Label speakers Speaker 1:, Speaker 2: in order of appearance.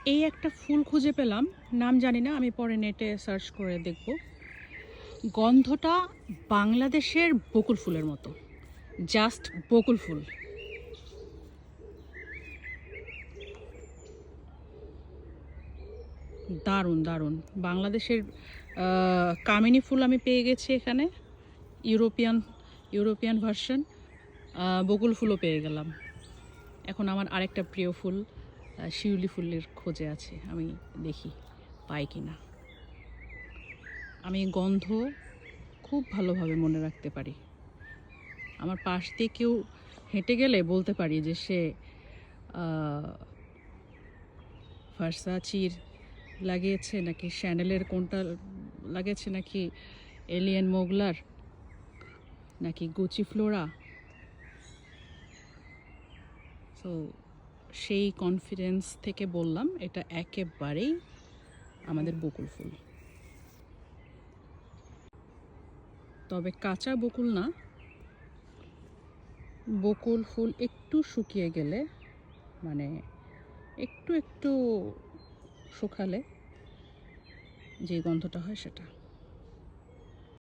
Speaker 1: এই একটা ফুল খুঁজে পেলাম, নাম জানি না, আমি পরে নেটে সার্চ করে দেখব। গন্ধটা বাংলাদেশের বকুল ফুলের মতো, জাস্ট বকুল ফুল। দারুণ দারুণ। বাংলাদেশের কামিনী ফুল আমি পেয়ে গেছি এখানে, ইউরোপিয়ান ইউরোপিয়ান ভার্সন। বকুল ফুলও পেয়ে গেলাম। এখন আমার আরেকটা প্রিয় ফুল শিউলি ফুলের খোঁজে আছে, আমি দেখি পাই কি না। আমি গন্ধ খুব ভালোভাবে মনে রাখতে পারি। আমার পাশ দিয়ে কেউ হেঁটে গেলে বলতে পারি যে সে ভার্সাচির লাগিয়েছে, নাকি শ্যানেলের কোনটা লাগিয়েছে, নাকি এলিয়েন মোগলার, নাকি গুচি ফ্লোরা। সো সেই কনফিডেন্স থেকে বললাম এটা একেবারেই আমাদের বকুল ফুল। তবে কাঁচা বকুল না, বকুল ফুল একটু শুকিয়ে গেলে, মানে একটু একটু শুকালে যে গন্ধটা হয় সেটা।